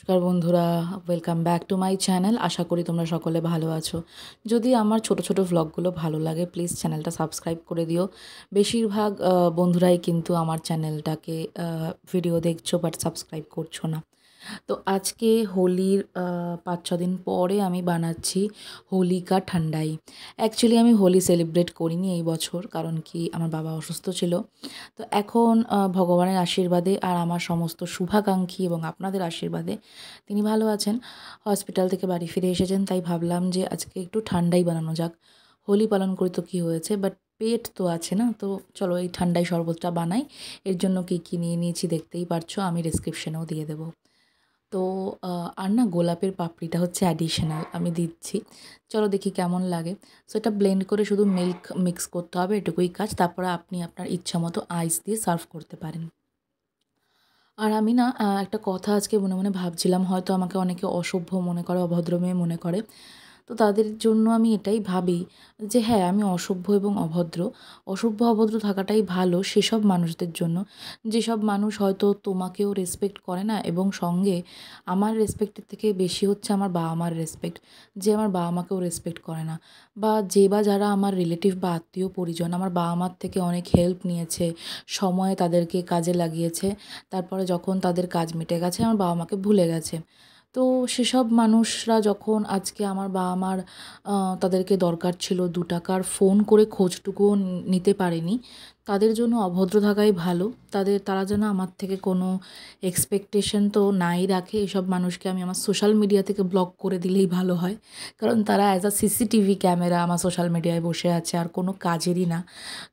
নমস্কার বন্ধুরা, welcome back to my channel. আশা করি তোমরা সকলে ভালো আছো। যদি আমার ছোট ছোট ভ্লগগুলো ভালো লাগে প্লিজ চ্যানেলটা সাবস্ক্রাইব করে দিও। বেশিরভাগ বন্ধুরাই কিন্তু আমার চ্যানেলটাকে ভিডিও দেখছো বাট সাবস্ক্রাইব করছো না। তো আজকে হোলির ৫-৬ দিন পরে আমি বানাচ্ছি হোলি কা ঠান্ডাই। অ্যাকচুয়ালি আমি হোলি সেলিব্রেট করিনি এই বছর, কারণ কি আমার বাবা অসুস্থ ছিল। তো এখন ভগবানের আশীর্বাদে আর আমার সমস্ত শুভাকাঙ্ক্ষী এবং আপনাদের আশীর্বাদে তিনি ভালো আছেন। হসপিটাল থেকে বাড়ি ফিরে এসেছেন, তাই ভাবলাম যে আজকে একটু ঠান্ডাই বানানো যাক। হোলি পালন করি তো কী হয়েছে, বাট পেট তো আছে না, তো চলো এই ঠান্ডাই শরবতটা বানাই। এর জন্য কী কী নিয়ে নিয়েছি দেখতেই পারছো, আমি ডেসক্রিপশনেও দিয়ে দেবো। তো আর না গোলাপের পাপড়িটা হচ্ছে অ্যাডিশনাল, আমি দিচ্ছি। চলো দেখি কেমন লাগে। সো এটা ব্লেন্ড করে শুধু মিল্ক মিক্স করতে হবে, এটুকুই কাজ। তারপরে আপনি আপনার ইচ্ছা মতো আইস দিয়ে সার্ভ করতে পারেন। আর আমি না একটা কথা আজকে মনে মনে ভাবছিলাম, হয়তো আমাকে অনেকে অসভ্য মনে করে, অভদ্র মেয়ে মনে করে। তো তাদের জন্য আমি এটাই ভাবি যে হ্যাঁ, আমি অসভ্য এবং অভদ্র। অসভ্য অভদ্র থাকাটাই ভালো সেসব মানুষদের জন্য, যেসব মানুষ হয়তো তোমাকেও রেসপেক্ট করে না, এবং সঙ্গে আমার রেসপেক্টের থেকে বেশি হচ্ছে আমার বাবা মার রেসপেক্ট, যে আমার বাবা মাকেও রেসপেক্ট করে না। বা যারা আমার রিলেটিভ বা আত্মীয় পরিজন আমার বাবা মার থেকে অনেক হেল্প নিয়েছে, সময় তাদেরকে কাজে লাগিয়েছে, তারপরে যখন তাদের কাজ মিটে গেছে আমার বাবা মাকে ভুলে গেছে। তো সেসব মানুষরা যখন আজকে আমার বাবা মার তাদেরকে দরকার ছিল ২ টাকার, ফোন করে খোঁজটুকুও নিতে পারেনি, তাদের জন্য অভদ্র থাকাই ভালো। তারা যেন আমার থেকে কোনো এক্সপেকটেশন তো নাই রাখে। এসব মানুষকে আমি আমার সোশ্যাল মিডিয়া থেকে ব্লক করে দিলেই ভালো হয়, কারণ তারা অ্যাজ আ সিসিটিভি ক্যামেরা আমার সোশ্যাল মিডিয়ায় বসে আছে, আর কোনো কাজেরই না।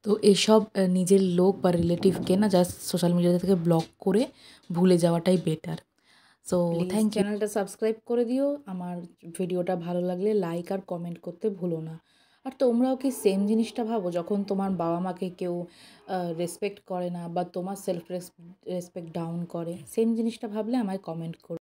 তো এসব নিজের লোক বা রিলেটিভকে না জাস্ট সোশ্যাল মিডিয়া থেকে ব্লক করে ভুলে যাওয়াটাই better. So please thank you. চ্যানেলটা সাবস্ক্রাইব করে দিও। আমার ভিডিওটা ভালো লাগলে লাইক আর কমেন্ট করতে ভুলো না। আর তোমরাও কি সেম জিনিসটা ভাবো, যখন তোমার বাবা মাকে কেউ রেসপেক্ট করে না বা তোমার সেলফ রেসপেক্ট ডাউন করে, সেম জিনিসটা ভাবলে আমায় কমেন্ট করো।